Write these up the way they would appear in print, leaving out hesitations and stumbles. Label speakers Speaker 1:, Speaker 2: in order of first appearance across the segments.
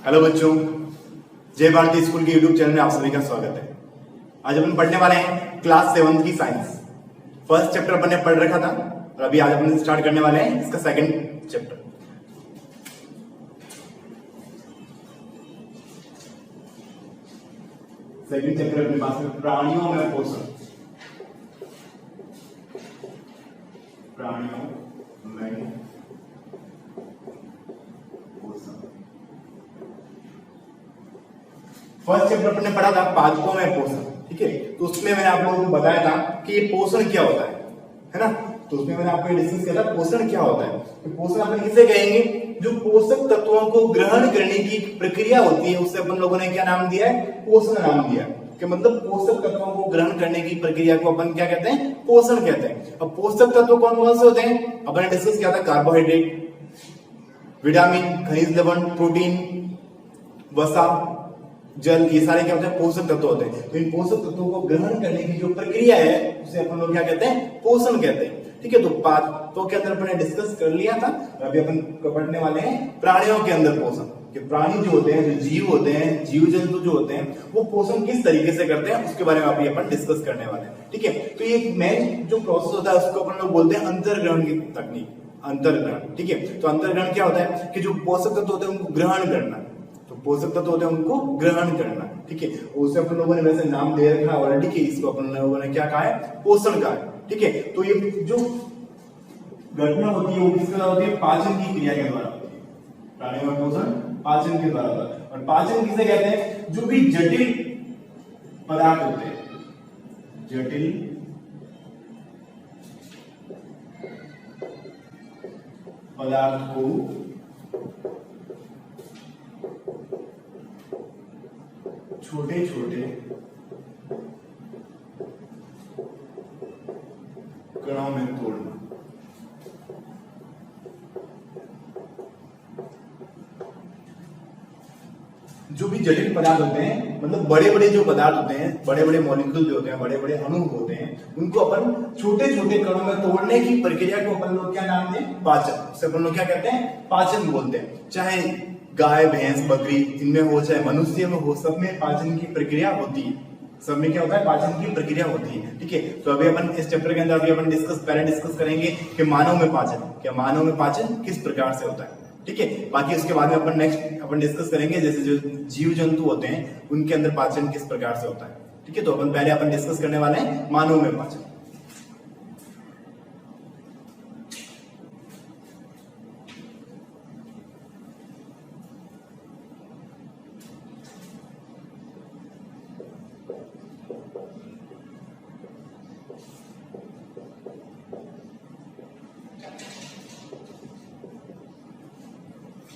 Speaker 1: Hello बच्चों, जय Bharti school के यूट्यूब चैनल में आप सभी का स्वागत है। आज अपन पढ़ने वाले हैं क्लास 7 की साइंस। फर्स्ट चैप्टर अपन ने पढ़ रखा था और अभी आज अपन स्टार्ट करने वाले हैं इसका सेकंड चैप्टर। सेकंड चैप्टर अपने पास में प्राणियों में पोषण। प्राणियों में फर्स्ट चैप्टर अपन ने पढ़ा था पादपों में पोषण, ठीक है। तो उसमें मैंने आप लोगों को बताया था कि ये पोषण क्या होता है ना। तो उसमें मैंने आपको डिस्कस किया था पोषण क्या होता है। तो पोषण अपन किसे कहेंगे, जो पोषक तत्वों को ग्रहण करने की प्रक्रिया होती है उसे अपन लोगों ने क्या नाम दिया है, पोषण नाम दिया है। कि मतलब पोषक तत्वों को ग्रहण करने की प्रक्रिया को अपन क्या कहते हैं, पोषण कहते हैं। अब पोषक तत्व कौन कौन से होते हैं अपन ने डिस्कस किया था, कार्बोहाइड्रेट, विटामिन, खनिज लवण, प्रोटीन, वसा, जल, ये सारे क्या होते हैं, पोषक तत्व होते हैं। तो इन पोषक तत्वों को ग्रहण करने की जो प्रक्रिया है उसे अपन लोग क्या कहते हैं, पोषण कहते हैं, ठीक है। तो पादपों के अंदर अपन ने डिस्कस कर लिया था। अभी अपन पढ़ने वाले हैं प्राणियों के अंदर पोषण। कि प्राणी जो होते हैं, जो जीव होते हैं, जीव जंतु जो होते हैं, वो पोषण किस तरीके से करते हैं उसके बारे में अभी अपन डिस्कस करने वाले हैं, ठीक है। तो ये मेन जो प्रोसेस होता है उसको अपन लोग बोलते हैं अंतर्ग्रहण की तकनीक, अंतर्ग्रहण, ठीक है। तो अंतर्ग्रहण क्या होता है कि जो पोषक तत्व होते हैं उनको ग्रहण करना, तो पोषक तत्व होते हैं उनको ग्रहण करना, ठीक है। उसे अपन लोगों ने वैसे नाम दे रखा है ऑलरेडी कि इसको अपन लोगों ने क्या कहा है, पोषण कहा है, ठीक है। तो ये जो घटना होती है वो किसके द्वारा होती है, पाचन की क्रिया के द्वारा होती है। प्राणियों में पोषण पाचन के द्वारा होता है। और पाचन किसे कहते हैं, जो भी जटिल पदार्थ होते हैं, जटिल पदार्थ को छोटे छोटे कणों में तोड़ना। जो भी जटिल पदार्थ होते हैं, मतलब बड़े बड़े जो पदार्थ होते हैं, बड़े बड़े मॉलिक्यूल जो होते हैं, बड़े बड़े अणु होते हैं, उनको अपन छोटे छोटे कणों में तोड़ने की प्रक्रिया को अपन लोग क्या नाम दें, पाचन। उसे अपन लोग क्या कहते हैं, पाचन बोलते हैं। चाहे गाय, भैंस, बकरी इनमें हो, चाहे मनुष्य में हो, सब में पाचन की प्रक्रिया होती है। सब में क्या होता है, पाचन की प्रक्रिया होती है, ठीक है। तो अभी अपन इस चैप्टर के अंदर अभी अपन पहले डिस्कस करेंगे कि मानव में पाचन, क्या मानव में पाचन किस प्रकार से होता है, ठीक है। बाकी उसके बाद में अपन नेक्स्ट अपन डिस्कस करेंगे जैसे जो जीव जंतु होते हैं उनके अंदर पाचन किस प्रकार से होता है, ठीक है। तो अपन पहले अपन डिस्कस करने वाले हैं मानव में पाचन।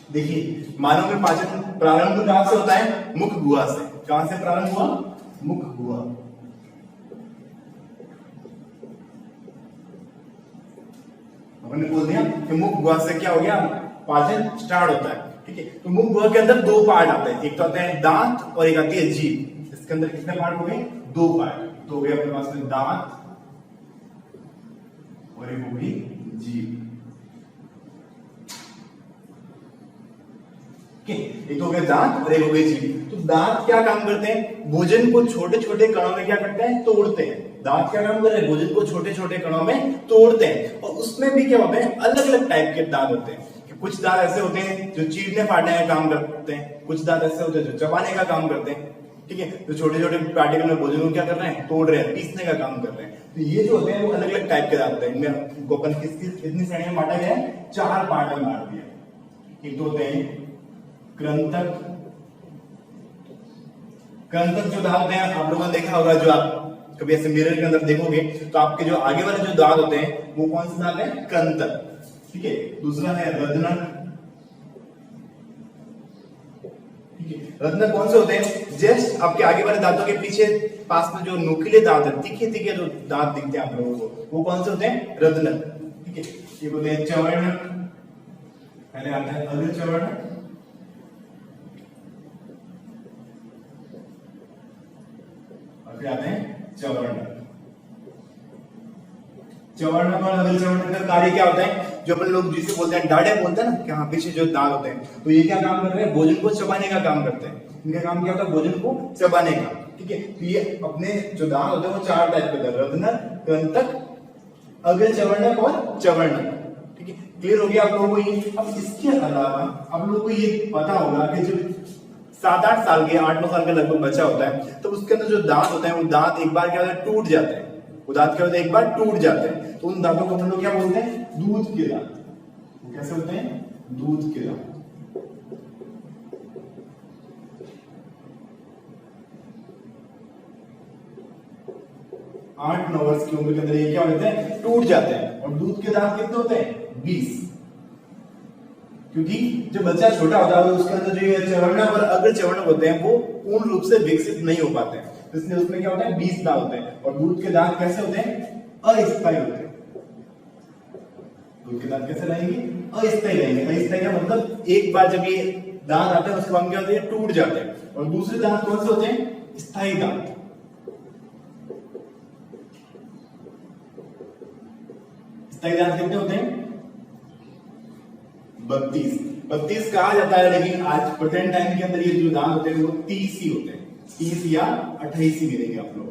Speaker 1: देखिए, मानव में पाचन प्रारंभ कहां से होता है, मुख गुहा से। कहां से प्रारंभ हुआ, मुख गुहा। हमने बोल दिया कि मुख गुहा से क्या हो गया, पाचन स्टार्ट होता है, ठीक है। तो मुख गुहा के अंदर दो पार्ट आते हैं, एक तो आते हैं दांत और एक आती है जीभ। इसके अंदर कितने पार्ट हो गए, दो पार्ट। तो हो गया अपने पास में दांत और एक होगी जीभ, एक तो हो गया दांत और एक हो गई जीभ। तो दांत क्या काम करते हैं, भोजन को छोटे छोटे कणों में क्या करते हैं, तोड़ते हैं। दांत क्या काम कर रहे हैं, भोजन को छोटे छोटे कणों में तोड़ते हैं। और उसमें भी क्या होते हैं, अलग अलग टाइप के दांत होते हैं। कि कुछ दांत ऐसे होते हैं जो चीरने फाड़ने का काम करते हैं, कुछ दांत ऐसे होते हैं जो चबाने का काम करते हैं, ठीक है। तो छोटे छोटे पार्टिकल में भोजन को क्या कर रहे हैं, तोड़ रहे हैं, पीसने का काम कर रहे हैं। तो ये जो होते हैं वो अलग अलग टाइप के दांत होते हैं। इनमें गोपन कितनी श्रेणी में बांटा गया है, 4 पार्ट में बांट दिया। एक तो होते हैं कृंतक। कृंतक जो दांत होते हैं आप लोगों ने देखा होगा, जो आप कभी ऐसे मिरर के अंदर देखोगे तो आपके जो आगे वाले जो दांत होते हैं वो कौन से दांत है, कृंतक, ठीक है। दूसरा है रत्नक, ठीक है। रत्नक कौन से होते हैं, जस्ट आपके आगे वाले दांतों के पीछे पास में जो नुकीले दांत है, तीखे तीखे जो दांत दिखते हैं आप लोगों को, वो कौन से होते हैं, रत्नक, ठीक है। ये बोलते हैं चवर्णक। पहले आता है अग्रचवर्णक, आते हैं चवर्णक। चवर्णक और अग्रचवर्णक का कार्य क्या होता है, जो अपन लोग जिसे बोलते हैं डाढ़े बोलते हैं ना, कि हाँ पीछे जो दांत होते हैं, तो ये क्या काम कर रहे हैं, भोजन को चबाने का काम करते हैं। इनका काम क्या होता है, भोजन को चबाने का, ठीक है। तो ये अपने जो दांत होते हैं वो 4 टाइप के होते हैं, रत्नक, कृंतक, अग्र चवर्णक और चवर्णक, ठीक है। क्लियर हो गया आप लोगों को ये। अब इसके अलावा आप लोगों को ये पता होगा कि जो 7-8 साल के 8-9 साल का लगभग बच्चा होता है, तो उसके अंदर जो दांत होते हैं वो दांत एक बार क्या होता है, टूट जाते हैं। वो दांत क्या होते हैं, एक बार टूट जाते हैं, तो उन दांतों को हम लोग क्या बोलते हैं, दूध के दांत। वो कैसे होते हैं, दूध के दांत। 8-9 वर्ष की उम्र के अंदर ये क्या होते हैं, टूट जाते हैं। और दूध के दांत कितने होते हैं, 20, क्योंकि जब बच्चा छोटा होता है उसके अंदर जो चवर्णक और अग्र चवर्णक होते हैं वो पूर्ण रूप से विकसित नहीं हो पाते हैं, इसलिए उसमें क्या होता है, 20 दांत होते हैं। और दूध के दांत कैसे होते हैं, अस्थायी होते हैं। दूध के दांत कैसे रहेंगे, अस्थायी रहेंगे। अस्थायी का मतलब एक बार जब ये दांत आते हैं उसके बाद क्या होते हैं, टूट जाते हैं। और दूसरे दांत कौन से होते हैं, स्थायी दांत। स्थायी दांत कितने होते हैं, 32 कहा जाता है, लेकिन आज प्रेजेंट टाइम के अंदर ये जो दांत होते हैं वो 30 ही होते हैं, 30 या 28 ही मिलेंगे आप लोग,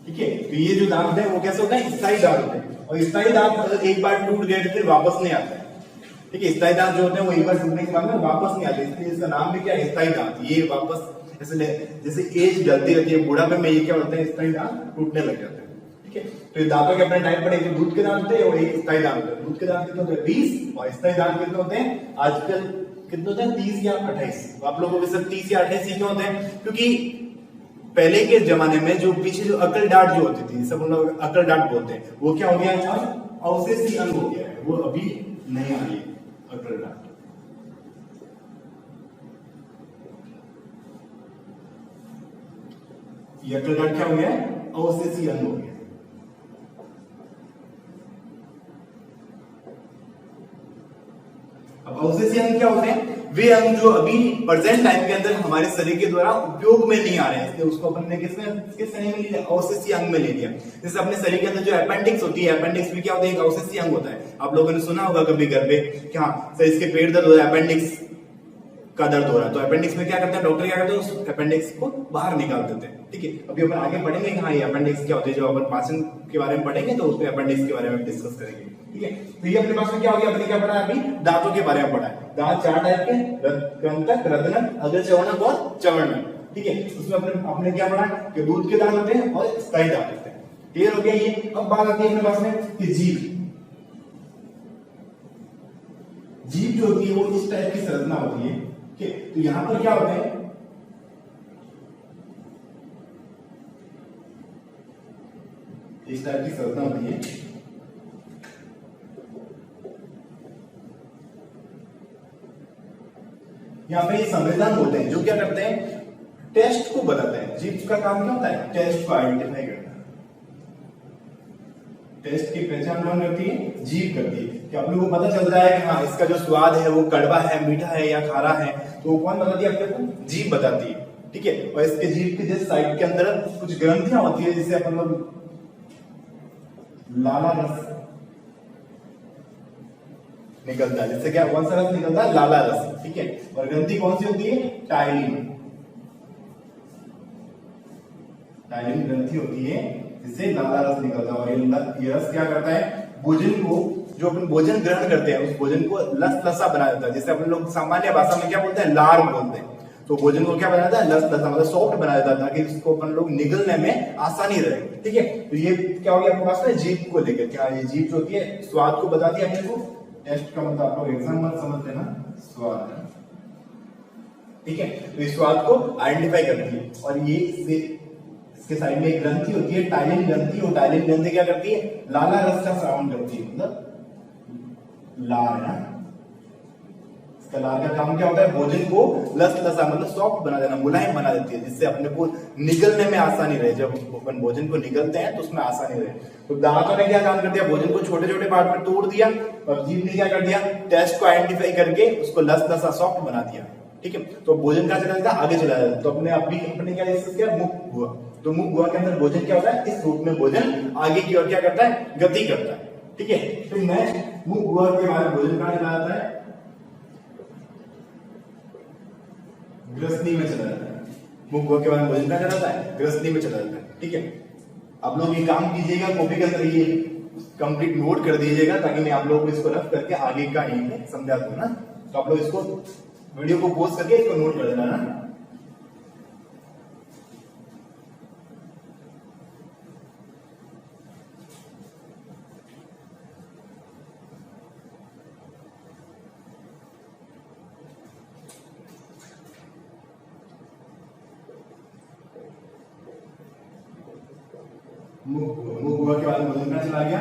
Speaker 1: ठीक है। तो ये जो दांत है वो कैसे होते हैं, स्थायी दांत होते हैं। और स्थायी दांत एक बार टूट गए तो फिर वापस नहीं आते हैं, ठीक है। स्थायी दांत जो होते हैं वो एक बार टूटने के बाद में वापस नहीं आते, इसलिए इसका नाम भी क्या है, स्थायी दांत। ये वापस जैसे एज जलती रहती है, बुढ़ापे में ये क्या होते हैं, स्थायी दांत टूटने लग जाते हैं, ठीक है। तो ये दांतों के अपने टाइप पड़े, एक दूध के दांत होते हैं और एक स्थायी दांत होते हैं। दूध के दांत कितने होते हैं, 20, और स्थायी दांत कितने होते हैं, आजकल कितने होते हैं, 30 या 28। तो आप लोगों को सिर्फ 30 या 28 ही क्यों होते हैं, क्योंकि पहले के जमाने में जो पीछे जो अकल डांट जो होती थी, सब लोग अकल डांट बोलते हैं, वो क्या हो गया है, अवशेषी अंग हो गया है, वो अभी नहीं आ रही है अकल डांट। ये अकल डांट क्या हो गया है, अवशेषी अंग हो गया। अब अवशेषी अंग क्या होते हैं, वे अंग जो अभी प्रेजेंट टाइम के अंदर हमारे शरीर के द्वारा उपयोग में नहीं आ रहे हैं, इसलिए उसको अपन ने किस श्रेणी में लिया, अवशेषी अंग में ले लिया। जैसे अपने शरीर के अंदर जो अपेंडिक्स होती है, अपेंडिक्स भी क्या होता है, एक अवशेषी अंग होता है। आप लोगों ने सुना होगा कभी घर पे, क्या सर इसके पेट दर्द हो रहा है, अपेंडिक्स का दर्द हो रहा है, तो अपेंडिक्स में क्या करता है, डॉक्टर क्या करते हैं, उस अपेंडिक्स को बाहर निकाल देते हैं, ठीक है। अभी अपन आगे पढ़ेंगे कि हाँ ये अपेंडिक्स क्या होते हैं, जब अपन पाचन के बारे में पढ़ेंगे तो उसमें अपेंडिक्स के बारे में डिस्कस करेंगे, ठीक है। तो ये अपने पास में क्या हो गया, अपने क्या पढ़ा है, अभी दांतों के बारे में पढ़ा है। दांत 4 टाइप के, कृंतक, रत्नक, अग्र चवर्णक और चवर्णक, ठीक है। उसमें अपने क्या पढ़ा कि दूध के दांत होते हैं और स्थायी दांत होते हैं, क्लियर हो गया ये। अब बात आती है अपने पास में कि जीभ जो होती है वो इस टाइप की संरचना होती है, ठीक है। तो यहां पर क्या होता है, इस टाइप की संरचना होती है, यहाँ पे ये संवेदन होते हैं जो क्या करते हैं, टेस्ट को बताते हैं। जीभ का काम क्या होता है, टेस्ट को आइडेंटिफाई करना। टेस्ट की पहचान कौन करती है, जीभ करती है। कि आप लोगों को पता चलता है कि हाँ इसका जो स्वाद है वो कड़वा है, मीठा है या खारा है, तो कौन बताती है, अपने को जीभ बताती है, ठीक है। और इसके जीभ के जैसे साइड के अंदर कुछ ग्रंथियां होती है, जिसे अपन लोग लाला रस निकलता है, जिससे क्या कौन सा रस निकलता है, लाला रस, ठीक है। और ग्रंथि कौन सी होती है, टाइलिन ग्रंथि होती है, जिससे लाला रस निकलता है। और ये रस क्या करता है, भोजन को, जो अपन भोजन ग्रहण करते हैं उस भोजन को लसलसा बना देता है, जिसे अपन लोग सामान्य भाषा में क्या बोलते हैं, लार बोलते हैं। तो भोजन को क्या बना देता है, लसलसा, मतलब सॉफ्ट बना देता है, ताकि इसको अपन लोग निगलने में आसानी रहे, ठीक है। तो ये क्या हो गया आपके पास में, जीभ को लेकर, क्या ये जीभ जो होती है स्वाद को बताती है अपने को। टेस्ट का मतलब आप लोग एग्जाम मत समझ लेना, स्वाद, ठीक है। तो इस स्वाद को आइडेंटिफाई करती है। और ये इसके साइड में एक ग्रंथि होती है, टाइलिन ग्रंथि। और टाइलिन ग्रंथि क्या करती है, लाला रस का स्रावन करती है, मतलब लार है। इसका लार का काम क्या होता है, भोजन को लसलसा मतलब सॉफ्ट बना देना, मुलायम बना देती है, जिससे अपने को निगलने में आसानी रहे। जब अपन भोजन को निगलते हैं तो उसमें आसानी रहे। तो दांतों ने क्या काम कर दिया, भोजन को छोटे छोटे पार्ट में तोड़ दिया, और जीभ ने क्या कर दिया, टेस्ट को आइडेंटिफाई करके उसको लसलसा सॉफ्ट बना दिया, ठीक है। तो भोजन का चला जाता है, आगे चला जाता है। तो अपने क्या डिस्कस किया, मुख गुहा। तो मुख गुहा के अंदर भोजन क्या होता है, इस रूप में भोजन आगे की ओर क्या करता है, गति करता है, ठीक है। फिर नेक्स्ट मुंह हुआ के बाद भोजन कहां चला जाता है, ग्रसनी में चला जाता है। मुंह हुआ के बाद भोजन कहां चला जाता है, ग्रसनी में चला जाता है। ठीक है, आप लोग ये काम कीजिएगा, कॉपी के अंदर ये कंप्लीट नोट कर दीजिएगा ताकि मैं आप लोगों को इसको रफ करके आगे का एम समझा दूं ना। तो आप लोग इसको वीडियो को पॉज करके इसको नोट कर देना ना। मुंह हुआ के बाद भोजन कहां चला गया,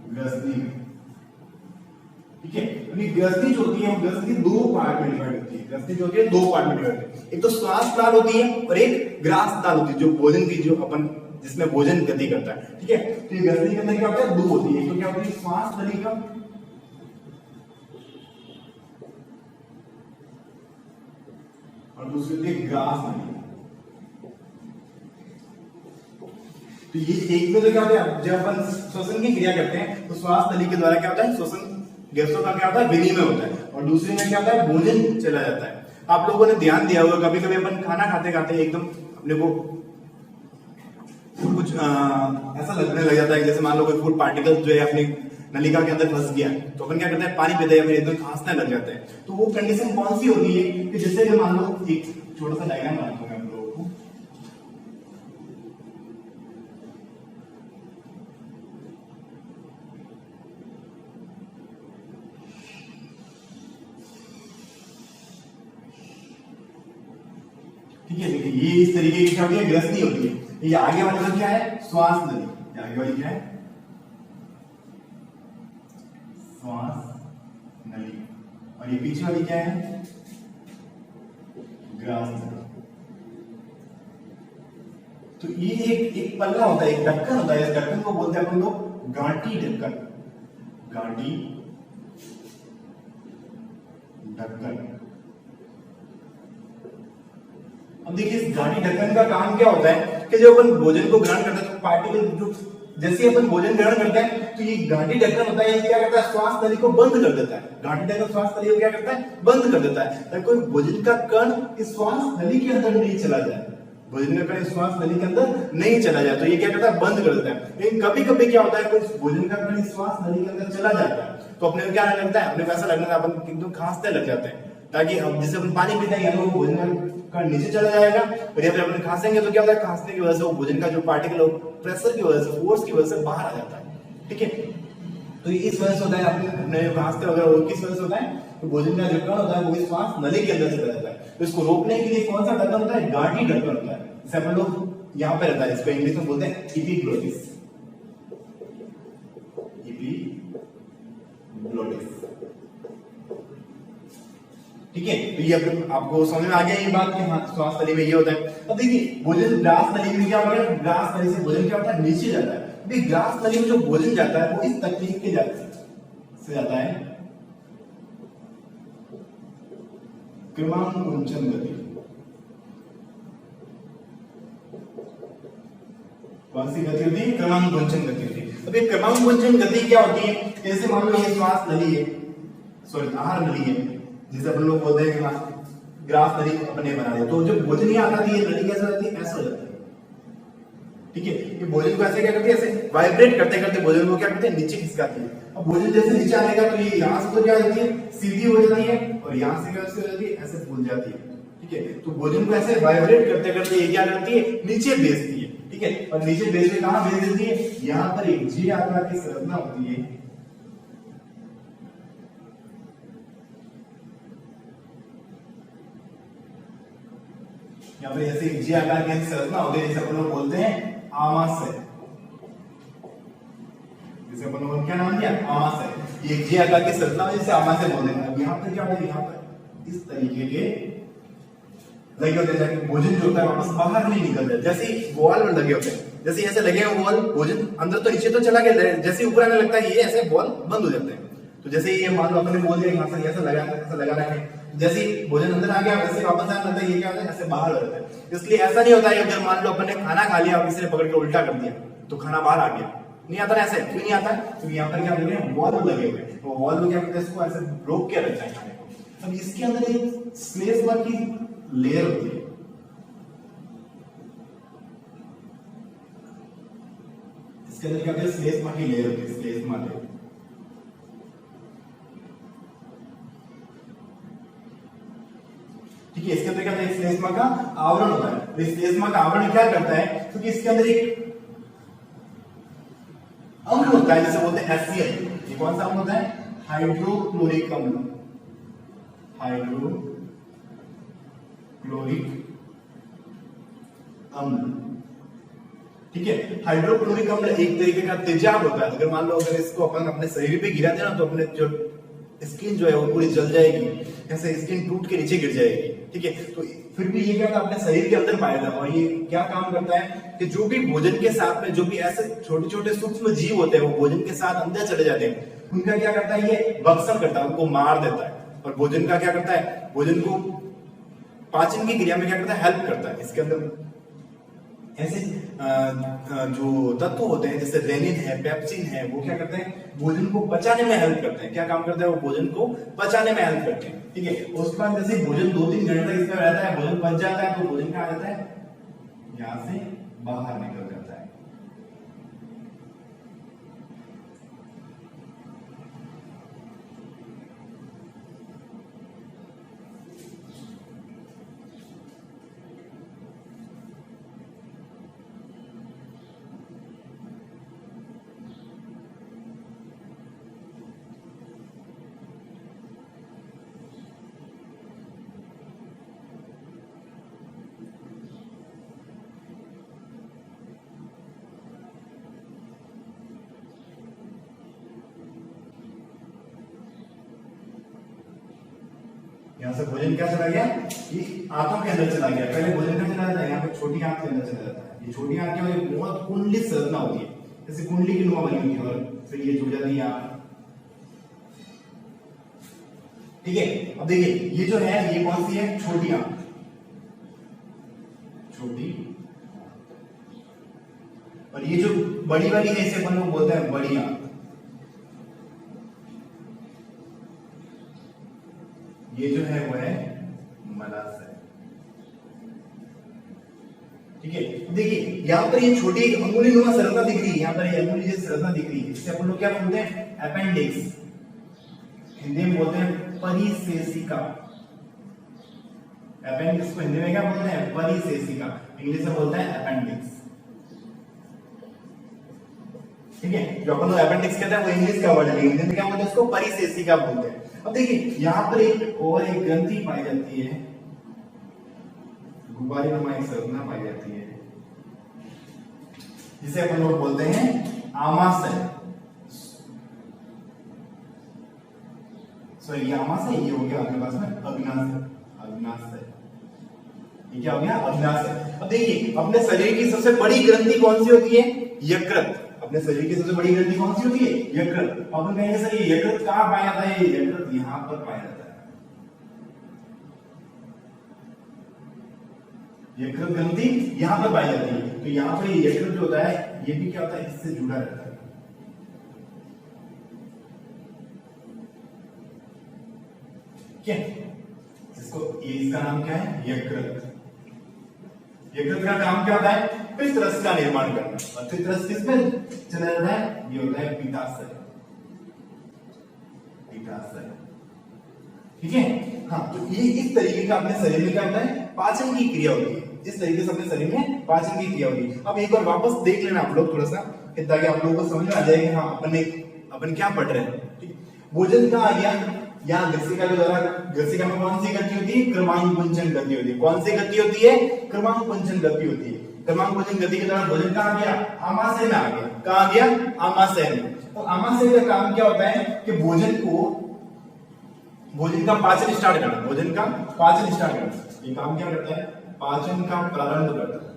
Speaker 1: ग्रसनी। ठीक है, अभी ग्रसनी जो होती है वो ग्रसनी दो पार्ट में डिवाइड होती है। ग्रसनी जो होती है दो पार्ट में डिवाइड होती है, एक तो श्वास नाल होती है और एक ग्रास नाल होती है, जो भोजन की जो अपन जिसमें भोजन गति करता है। ठीक है, तो ये ग्रसनी के अंदर क्या होता है, दो होती है, एक तो क्या होती है श्वास नलिका और दूसरी होती है ग्रास नलिका। तो ये एक में तो क्या होता है, जब अपन श्वसन की क्रिया करते हैं तो श्वास नली के द्वारा क्या होता है, श्वसन गैसों का क्या होता है, विनिमय होता है, और दूसरे में क्या होता है, भोजन चला जाता है। आप लोगों ने ध्यान दिया होगा कभी कभी अपन खाना खाते खाते एकदम अपने को कुछ ऐसा लगने लग जाता है, जैसे मान लो कोई फूड पार्टिकल जो है अपनी नलिका के अंदर फंस गया, तो अपन क्या करते हैं, पानी पीते हैं फिर एकदम खांसने लग जाते हैं। तो वो कंडीशन कौन सी होती है कि जैसे कि मान लो एक छोटा सा डायग्राम बनाता हूं मैं आप लोगों को। ठीक है, देखिए ये इस तरीके की क्या होती है, ग्रसनी होती है। ये आगे वाली तो क्या है, श्वास नली, ये आगे वाली क्या है, श्वास नली, और ये पीछे वाली क्या है, ग्रास नली। तो ये एक पल्ला होता है, एक ढक्कन होता है, इस ढक्कन को बोलते हैं अपन लोग गांठी ढक्कन, गांठी ढक्कन। अब देखिए इस गांठी ढक्कन का काम क्या होता है कि जब अपन भोजन को ग्रहण करते हैं तो पार्टिकल जो जैसे अपन भोजन ग्रहण करते हैं तो ये गांठी ढक्कन होता है, ये क्या करता है, श्वास नली को बंद कर देता है। गांठी ढक्कन श्वास नली को क्या करता है, बंद कर देता है, ताकि कोई भोजन का कण इस श्वास नली के अंदर नहीं चला जाए, भोजन का कण इस श्वास नली के अंदर नहीं चला जाए, तो ये क्या करता है, बंद कर देता है। लेकिन कभी कभी क्या होता है, कोई भोजन का कण इस श्वास नली के अंदर चला जाता है तो अपने को क्या लगता है, अपने को ऐसा लगता है अपन एकदम खांसने लग जाते हैं, ताकि हम जैसे अपन पानी पीते हैं तो भोजन का नीचे चला जाएगा, और या फिर अपन खांसेंगे तो क्या होता है, खांसने की वजह से वो भोजन का जो पार्टिकल प्रेशर की वजह से, फोर्स की वजह से बाहर आ जाता है। ठीक है, तो इस वजह से होता है, अपने खांसते वगैरह वो किस वजह से होता है, तो भोजन का जो कण होता है वो इस श्वास नली के अंदर चला जाता है। तो इसको रोकने के लिए कौन सा ढक्कन होता है, गांठी ढक्कन होता है, जैसे अपन लोग यहाँ पे रहता है, इसको इंग्लिश में बोलते हैं एपिग्लोटिस, एपिग्लोटिस। ठीक है, तो ये आपको समझ में आ गया ये बात कि हाँ श्वास नली में ये होता है। अब देखिए भोजन ग्रास नली में क्या होगा, ग्रास नली से भोजन क्या होता है, नीचे जाता है। अभी ग्रास नली में जो भोजन जाता है वो इस तकनीक के से जाता है, क्रमानुकुंचन गति। कौन सी गति होती है, क्रमानुकुंचन गति होती है। अब ये क्रमानुकुंचन गति क्या होती है, जैसे मान लो ये श्वास नली है, सॉरी आहार नली है, जिसे अपन लोग बोलते हैं कि ग्रास नली अपने बना दिया, तो जब भोजन यहाँ आता है ये नली कैसे होती है, ऐसा हो जाता है। ठीक है, ये भोजन को ऐसे क्या करती है, ऐसे वाइब्रेट करते करते भोजन को क्या करते हैं, नीचे खिसकाती है। अब भोजन जैसे नीचे आएगा तो ये यहाँ से तो क्या होती है, सीधी हो जाती है, और यहाँ से कैसे हो जाती है, ऐसे फूल जाती है। ठीक है, तो भोजन को ऐसे वाइब्रेट करते करते ये क्या करती है, नीचे भेजती है। ठीक है, और नीचे भेज के कहां भेज देती है, यहाँ पर एक जी आकार की संरचना होती है, यहाँ पर ऐसे जी आकार की संरचना होती है, जिसे अपन लोग बोलते हैं आमाशय, जिसे अपन लोगों ने क्या नाम दिया, आमाशय। ये जी आकार की संरचना है जिसे आमाशय बोलते हैं। अब यहाँ पर क्या होता है, यहाँ पर इस तरीके के लगे होते हैं ताकि भोजन जो होता है वापस बाहर नहीं निकल जाए। जैसे बॉल में लगे होते हैं, जैसे ऐसे लगे हैं बॉल, भोजन अंदर तो नीचे तो चला गया, जैसे ऊपर आने लगता है ये ऐसे बॉल बंद हो जाते हैं। तो जैसे ये मान लो अपने बोल दिया यहाँ से ऐसा लगाना है, जैसे भोजन अंदर आ गया वैसे वापस आने लगता है, ये क्या होता है, ऐसे बाहर हो जाता है। इसलिए ऐसा नहीं होता है अगर मान लो अपन ने खाना खा लिया, किसी ने पकड़ के उल्टा कर दिया तो खाना बाहर आ गया, नहीं आता ना ऐसे, क्यों नहीं आता? क्योंकि यहाँ पर क्या लगे हैं, वॉल्व लगे हुए हैं। तो वॉल्व क्या करते हैं, इसको ऐसे रोक के रखता है खाने को। अब इसके अंदर एक स्लेस्मा की लेयर होती है, इसके अंदर क्या होता है, स्लेस्मा की लेयर होती है, स्लेस्मा लेयर। ठीक है, इसके अंदर क्या होता है, स्लेस्मा का आवरण होता है। तो स्लेस्मा का आवरण क्या करता है, क्योंकि इसके अंदर एक अम्ल होता है जिसे बोलते हैं HCl। ये कौन सा अम्ल होता है, हाइड्रोक्लोरिक अम्ल, हाइड्रोक्लोरिक अम्ल। ठीक है, हाइड्रोक्लोरिक अम्ल एक तरीके का तेजाब होता है। अगर मान लो अगर इसको अपन अपने शरीर पे गिरा देना तो अपने जो स्किन जो है वो पूरी जल जाएगी, ऐसे स्किन टूट के नीचे गिर जाएगी। ठीक है, तो फिर भी ये क्या होता है, अपने शरीर के अंदर पाया जाता है। और ये क्या काम करता है कि जो भी भोजन के साथ में जो भी ऐसे छोटे छोटे सूक्ष्म जीव होते हैं वो भोजन के साथ अंदर चले जाते हैं, उनका क्या करता है, ये भक्षण करता है, उनको मार देता है। और भोजन का क्या करता है, भोजन को पाचन की क्रिया में क्या करता है, हेल्प करता है। इसके अंदर ऐसे जो तत्व होते हैं जैसे रेनिन है, पेप्सिन है, वो क्या करते हैं, भोजन को पचाने में हेल्प करते हैं। क्या काम करते हैं, वो भोजन को पचाने में हेल्प करते हैं। ठीक है, उसके बाद जैसे भोजन 2-3 घंटे तक इसमें रहता है, भोजन पच जाता है, तो भोजन क्या आ जाता है, यहां से बाहर निकल जाता है। यहाँ से भोजन क्या चला गया, ये आंतों के अंदर चला गया। पहले भोजन क्या चला जाता है, यहाँ पे छोटी आंत के अंदर चला जाता है। ये छोटी आंत क्या होती है, बहुत कुंडली संरचना होती है, जैसे कुंडली की नुमा बनी होती है, और फिर ये जुड़ जाती है आंत। ठीक है, अब देखिए ये जो है ये कौन सी है, छोटी आंत, छोटी। और ये जो बड़ी वाली है इसे अपन लोग बोलते हैं बड़ी आंत। ये जो है वो है मलाशय। ठीक है, देखिए यहां पर ये छोटी एक अंगुली नुमा संरचना दिख रही है, यहां पर ये अंगुली जैसी संरचना दिख रही है, इसे अपन लोग क्या बोलते हैं, अपेंडिक्स। हिंदी में बोलते हैं परिसेसिका। अपेंडिक्स को हिंदी में क्या बोलते हैं, परिसेसिका। इंग्लिश में बोलते हैं अपेंडिक्स। ठीक है, जो अपन लोग अपेंडिक्स कहते हैं वो इंग्लिश का वर्ड है, हिंदी में क्या बोलते हैं, उसको परिसेसिका बोलते हैं। अब देखिए यहां पर एक और एक ग्रंथि पाई जाती है, गुब्बारे नुमा एक संरचना पाई जाती है, जिसे अपन लोग बोलते हैं आमाशय। सॉरी, ये आमाशय, ये हो गया आपके पास में अग्नाशय। अग्नाशय, ये क्या हो गया, अग्नाशय। अब देखिए अपने शरीर की सबसे बड़ी ग्रंथि कौन सी होती है, यकृत। अपने शरीर की सबसे बड़ी ग्रंथि कौन सी होती है, यकृत। अपन कहेंगे सर ये यकृत कहां पाया जाता है, ये यकृत यहां पर पाया जाता है। यकृत ग्रंथि यहां पर पाई जाती है, तो यहां पर ये यकृत जो होता है ये भी क्या होता है, इससे जुड़ा रहता है। क्या इसको, ये इसका नाम क्या है, यकृत। यकृत का काम क्या होता है, पित्तरस का निर्माण करना। और पित्तरस किसमें चला जाता है, ये होता है पित्ताशय। पित्ताशय, ठीक है। हाँ, तो ये इस तरीके का अपने शरीर में क्या होता है, पाचन की क्रिया होती है। इस तरीके से अपने शरीर में पाचन की क्रिया होती है। अब एक बार वापस देख लेना आप लोग थोड़ा सा, ताकि आप लोगों को समझ में आ जाए कि हाँ अपन क्या पढ़ रहे हैं। भोजन कहाँ आ गया, यहाँ ग्रसिका के द्वारा, ग्रसिका में कौन सी गति होती है, क्रमानुकुंचन गति होती है। कौन सी गति होती है, क्रमानुकुंचन गति होती है। क्रमानुकुंचन गति के द्वारा भोजन कहाँ आ गया, आमाशय में आ गया। कहाँ आ गया, आमाशय में। तो आमाशय का काम क्या होता है कि भोजन का पाचन स्टार्ट करना, भोजन का पाचन स्टार्ट करना। ये काम क्या करता है, पाचन का प्रारंभ करता है,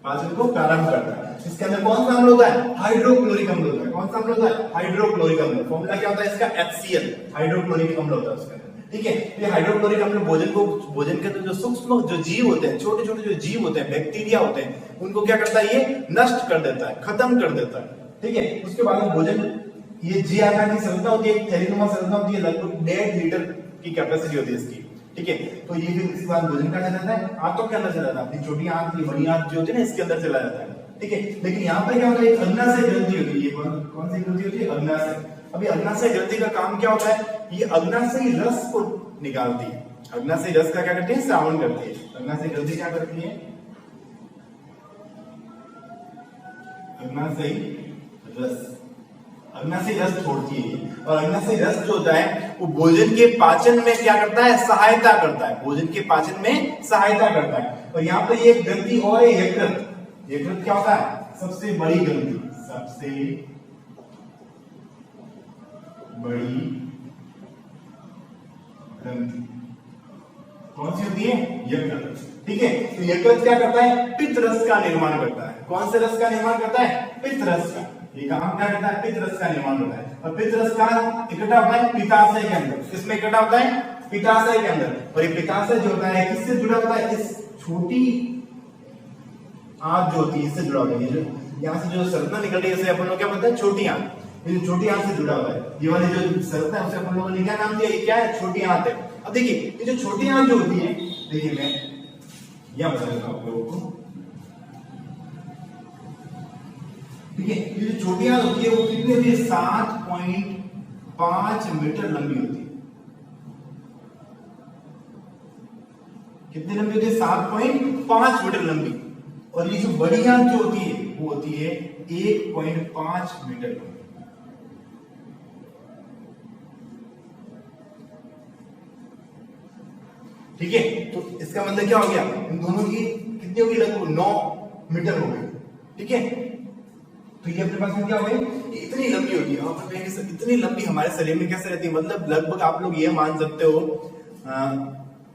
Speaker 1: पाचन को प्रारंभ करता है। इसके अंदर कौन सा अम्ल होता है, हाइड्रोक्लोरिक अम्ल होता है। कौन सा अम्ल होता है, हाइड्रोक्लोरिक अम्ल। फॉर्मूला क्या होता है इसका, HCl, हाइड्रोक्लोरिक अम्ल होता है उसके अंदर। ठीक है। तो ये हाइड्रोक्लोरिक अपने भोजन के अंदर जो सूक्ष्म जो जीव होते हैं, छोटे छोटे जो जीव होते हैं, बैक्टीरिया होते हैं, उनको क्या करता है, ये नष्ट कर देता है, खत्म कर देता है। ठीक है। उसके बाद में भोजन, ये जी आकार की संरचना होती है, थैलीनुमा संरचना होती है, लगभग 1.5 लीटर की कैपेसिटी होती है इसकी। ठीक है। तो ये फिर इसके बाद भोजन का चला जाता है, आंतों के अंदर चला जाता है, अपनी छोटी आंत, बड़ी आंत जो होती है ना, इसके अंदर चला जाता है। ठीक है। लेकिन यहाँ पर क्या होता है, अग्नाशय ग्रंथि होती है। कौन सी ग्रंथि होती है? अग्नाशय। अभी अग्नाशय ग्रंथि का काम क्या होता है, ये अग्नाशयी रस को निकालती है। अग्नाशयी रस का क्या करती है, श्रावण करती है। अग्नाशयी ग्रंथि क्या करती है, अग्नाशयी रस छोड़ती है। और अग्नाशयी रस जो होता है वो भोजन के पाचन में क्या करता है, सहायता करता है, भोजन के पाचन में सहायता करता है। और यहाँ पर ये ग्रंथि और है यकृत। यकृत क्या होता है, सबसे बड़ी ग्रंथि, सबसे बड़ी ग्रंथि कौन सी होती है, यकृत। ठीक है। तो यकृत क्या करता है, पित्त रस का निर्माण करता है। कौन से रस का निर्माण करता है, पित्त रस का। ये काम क्या करता है, पित्त रस का निर्माण होता है। और पित्त रस का इकट्ठा होता है पित्ताशय के अंदर। किसमें इकट्ठा होता है, पित्ताशय के अंदर। और ये पित्ताशय जो होता है किससे जुड़ा होता है, इस छोटी आंत जो होती है इससे जुड़ा होता है। ये जो यहाँ से जो संरचना निकल रही है इसे अपन लोग क्या बोलते हैं, छोटी आंत। ये जो छोटी आंत से जुड़ा हुआ है, ये वाली जो संरचना है उसे अपन लोगों ने क्या नाम दिया, ये क्या है, छोटी आंत है। अब देखिए ये जो छोटी आंत जो होती है, देखिए मैं यह बता देता हूं आप लोगों को। ठीक है। ये जो छोटी आंत होती है वो कितनी होती है, 7.5 मीटर लंबी होती है। कितनी लंबी होती है, 7.5 मीटर लंबी। और ये जो बड़ी आंत जो होती है वो होती है 1.5 मीटर लंबी। ठीक है। तो इसका मतलब क्या हो गया, इन दोनों की कितनी होगी, लगभग 9 मीटर हो गई। ठीक है। तो ये अपने पास में क्या हो गई, इतनी लंबी होती है। आप कहेंगे सर इतनी लंबी हमारे शरीर में कैसे रहती है, मतलब लगभग आप लोग ये मान सकते हो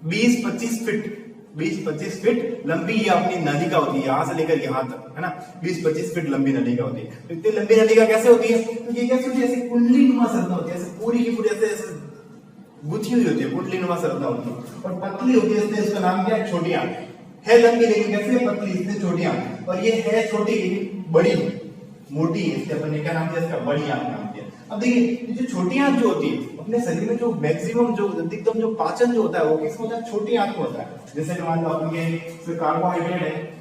Speaker 1: 20-25 फीट लंबी ये अपनी नलिका होती है, यहां से लेकर यहां तक, है ना। 20-25 फीट लंबी नलिका होती है। तो इतनी लंबी नलिका कैसे होती है, तो ये कैसे होती है, ऐसे कुंडली नुमा संरचना होती है, ऐसे पूरी की पूरी ऐसे गुथी हुई होती है, कुंडली नुमा संरचना होती है। और पतली होती है, इसलिए इसका नाम क्या है, छोटी आंत है। लंबी लेकिन कैसे पतली, इसलिए छोटी आंत। और ये है छोटी लेकिन बड़ी मोटी है, इसलिए अपन ने क्या नाम दिया, इसका बड़ी आंत नाम दिया। अब देखिए ये जो छोटी आंत जो होती है अपने शरीर में जो मैक्सिमम जो अधिकतम जो पाचन जो होता है वो किसमें होता है, छोटी आंत में होता है। जैसे कि मान लो अपन के कार्बोहाइड्रेट है,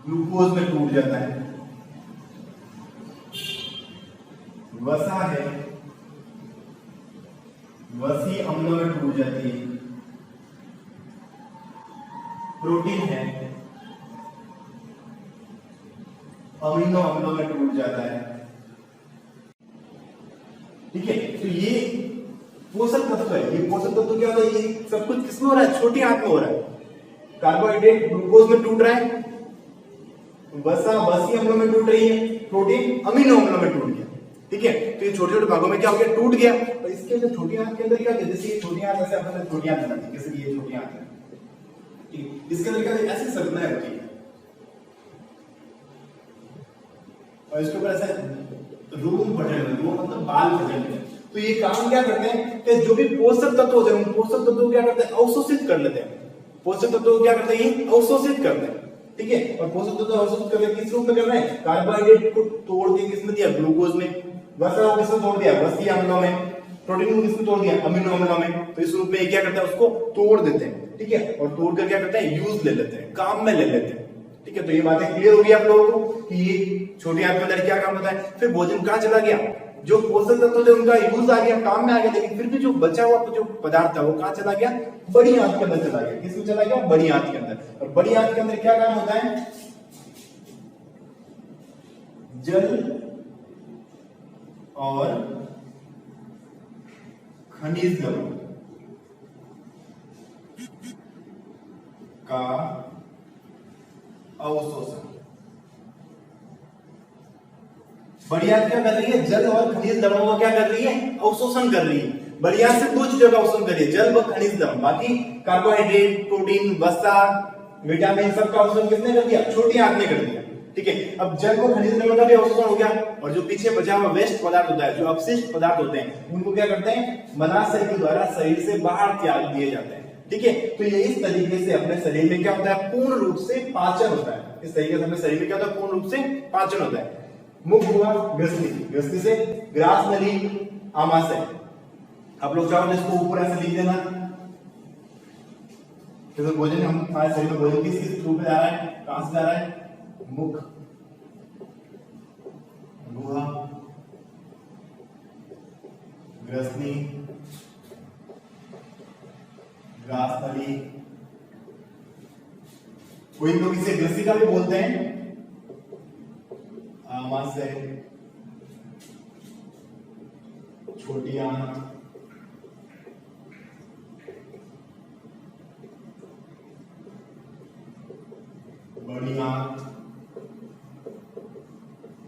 Speaker 1: ग्लूकोज में टूट जाता है, वसा है, वसी अम्लों में टूट जाती है, प्रोटीन है, अमीनो अम्लों में टूट जाता है। ठीक है। तो ये पोषक तत्व है। ये पोषक तत्व क्या होता है, ये सब कुछ किसमें हो रहा है, छोटी आंत में हो रहा है। कार्बोहाइड्रेट ग्लूकोज में टूट रहा है, वसा वसी अम्लों में टूट रही है, प्रोटीन अमीनो अम्लों में टूट गया। ठीक है। तो ये छोटे छोटे भागों में क्या हो गया, टूट गया। और इसके जो छोटी आंत के अंदर क्या, जैसे ये छोटी आंत, जैसे अपन छोटी आंत बनाते हैं, जैसे ये छोटी आंत है, इसके अंदर क्या ऐसी संरचना होती है और इसके ऊपर ऐसा रूम बटन, रूम मतलब बाल बटन। तो ये काम क्या करते हैं कि जो भी पोषक तत्व होते हैं उन पोषक तत्वों को क्या करते हैं, अवशोषित कर लेते हैं। पोषक तत्वों को क्या करते हैं, ये अवशोषित करते हैं। ठीक है। और पोषक तत्व अवशोषित करके किस रूप में कर रहे हैं, कार्बोहाइड्रेट को तोड़ के किसमें दिया, ग्लूकोज में, वसा को किसमें तोड़ दिया, वसीय अम्लों में, प्रोटीन को किसमें तोड़ दिया, अमीनो अम्लों में। तो इस रूप में क्या करता है, उसको तोड़ देते हैं। ठीक है। और तोड़ कर क्या करते हैं, यूज ले लेते हैं, काम में ले लेते हैं। ठीक है। तो ये बातें क्लियर होगी आप लोगों को कि ये छोटी आंत के अंदर क्या काम होता है। फिर भोजन कहां चला गया, जो पोषक तत्व थे उनका यूज आ गया, काम में आ गया, लेकिन फिर भी जो बचा हुआ जो पदार्थ था वो कहां चला गया, बड़ी आंत के अंदर चला गया। किसमें चला गया, बड़ी आंत के अंदर। और बड़ी आंत के अंदर क्या काम होता है, जल और खनिज लवण का अवशोषण। बड़ी आंत क्या कर रही है, जल और खनिज लवणों को क्या कर रही है, अवशोषण कर रही है। बड़ी आंत से दो चीजों का अवशोषण कर रही है, जल व खनिज लवण। बाकी कार्बोहाइड्रेट, प्रोटीन, वसा, विटामिन सबका अवशोषण किसने कर दिया, छोटी आंत ने कर दिया। ठीक है। अब जल को खनिज द्रव्य का भी अवशोषण हो गया, और जो पीछे बचा हुआ वेस्ट पदार्थ होता है, जो अपशिष्ट पदार्थ होते हैं, उनको क्या करते हैं, मलाशय के द्वारा शरीर से बाहर त्याग दिए जाते हैं। ठीक है, तो ये इस तरीके से अपने शरीर में क्या होता है, पूर्ण रूप से पाचन होता है। इस तरीके से अपने शरीर में क्या होता है, पूर्ण रूप से पाचन होता है। मुख हुआ ग्रसनी, ग्रसनी से ग्रास नली आमाशय। आप लोग चाहो इसको ऊपर ऐसे लिख देना, तो भोजन हम हमारे शरीर में भोजन किस रूप में जा रहा है, कहां से जा रहा है, मुख, गुहा, ग्रसनी, ग्रास नली, कोई लोग इसे ग्रसिका भी बोलते हैं, आमाशय, छोटी आंत, बड़ी आंत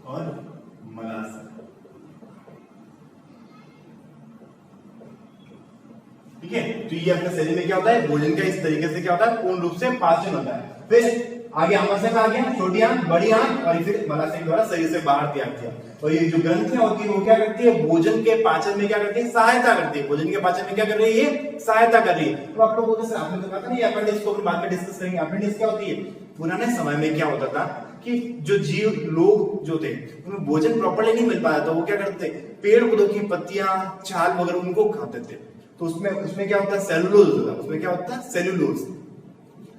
Speaker 1: और मलाशय। ठीक है, तो ये अपने शरीर में क्या होता है, भोजन का इस तरीके से क्या होता है, पूर्ण रूप से पाचन होता है। फिर आगे आमाशय का आ गया, छोटी आंत, बड़ी आंत, और फिर मलाशय के द्वारा शरीर से बाहर त्याग किया। और ये जो ग्रंथियां होती है वो क्या करती है, भोजन के पाचन में क्या करती है, सहायता करती है। भोजन के पाचन में क्या कर रही है, ये सहायता कर रही है। तो आप लोग बोलते हैं आपने तो कहा था ना, ये अपेंडिक्स को बाद में डिस्कस करेंगे। अपेंडिक्स क्या होती है, पुराने समय में क्या होता था कि जो जीव लोग जो थे उन्हें भोजन प्रॉपर्ली नहीं मिल पाया था, वो क्या करते, पेड़ पौधों की पत्तियां, छाल वगैरह उनको खाते थे। तो उसमें क्या होता है, सेलुलोज होता है, उसमें क्या होता है, सेलुलोज।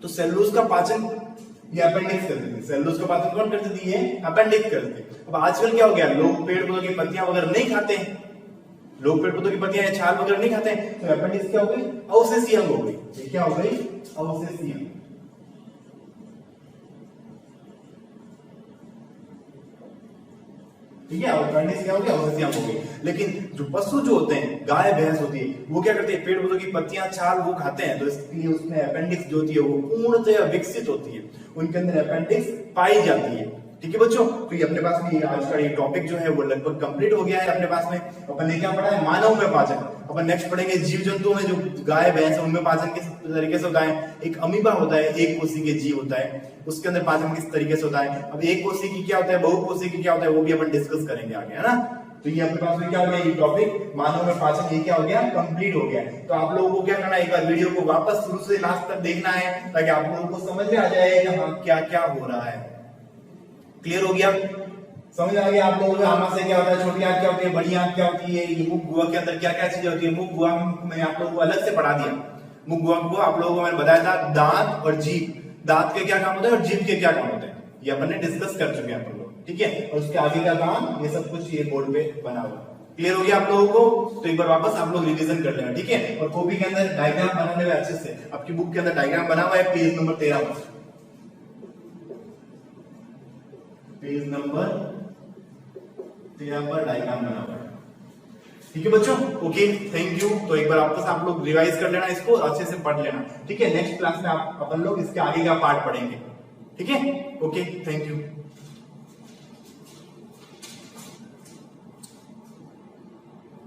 Speaker 1: तो सेलुलोज का पाचन ये अपेंडिक्स करती थी। सेलुलोज का पाचन कौन करती थी, ये अपेंडिक्स करती थी। अब आजकल क्या हो गया, लोग पेड़ पौधों की पत्तियां वगैरह नहीं खाते हैं, लोग पेड़ पौधों की पत्तियां छाल वगैरह नहीं खाते हैं, तो अपेंडिक्स क्या हो गई, अवशेषीय अंग हो गई। ये क्या हो गई, अवशेषीय अंग। ठीक है, और अपेंडिक्स क्या हो गया, अवशेषीय अंग हो गई। लेकिन जो पशु जो होते हैं, गाय भैंस होती है, वो क्या करते हैं, पेड़ पौधों की पत्तियां छाल वो खाते हैं, तो इसलिए उसमें अपेंडिक्स जो होती है वो पूर्णतः विकसित होती है, उनके अंदर अपेंडिक्स पाई जाती है। ठीक है बच्चों, तो ये अपने पास में आज का ये टॉपिक जो है वो लगभग कंप्लीट हो गया है अपने पास में। अपन ने क्या पढ़ा है, मानव में पाचन। अपन नेक्स्ट पढ़ेंगे जीव जंतुओं में, जो गाय भैंस है उनमें पाचन किस तरीके से होता है। एक अमीबा होता है, एक कोशिकीय जीव होता है, उसके अंदर पाचन किस तरीके से होता है। अब एक कोशिकीय क्या होता है, बहुकोशिकीय क्या होता है, वो भी अपन डिस्कस करेंगे आगे, है ना। तो ये अपने पास में क्या हो गया, ये टॉपिक मानव में पाचन, ये क्या हो गया, कंप्लीट हो गया। तो आप लोगों को क्या करना है, एक बार वीडियो को वापस शुरू से लास्ट तक देखना है, ताकि आप लोगों को समझ में आ जाए कि हाँ क्या क्या हो रहा है। क्लियर हो गया, समझ आ गया आप लोगों को आमाशय क्या होता है, छोटी आंत क्या होती है, बड़ी आंत क्या होती है, ये मुख गुहा के अंदर क्या क्या चीजें होती है। मुख गुहा मैंने आप लोगों को अलग से पढ़ा दिया। मुख गुहा को आप लोगों को मैंने बताया था, दांत और जीभ, दांत के क्या काम होता है और जीभ के क्या काम होते हैं, ये अपन ने डिस्कस कर चुके हैं आप लोग। ठीक है, और उसके आगे का काम ये सब कुछ ये बोर्ड पे बना हुआ। क्लियर हो गया आप लोगों को, तो एक बार वापस आप लोग रिवीजन कर लेना। ठीक है, और कॉपी के अंदर डायग्राम बनाने में अच्छे से, आपकी बुक के अंदर डायग्राम बना हुआ है, पेज नंबर 13 पर, पेज नंबर 13 पर डायग्राम बना हुआ है। ठीक है बच्चों, ओके, थैंक यू। तो एक बार वापस आप लोग रिवाइज कर लेना, इसको अच्छे से पढ़ लेना। ठीक है, नेक्स्ट क्लास में अपन लोग इसके आगे का पार्ट पढ़ेंगे। ठीक है, ओके, थैंक यू।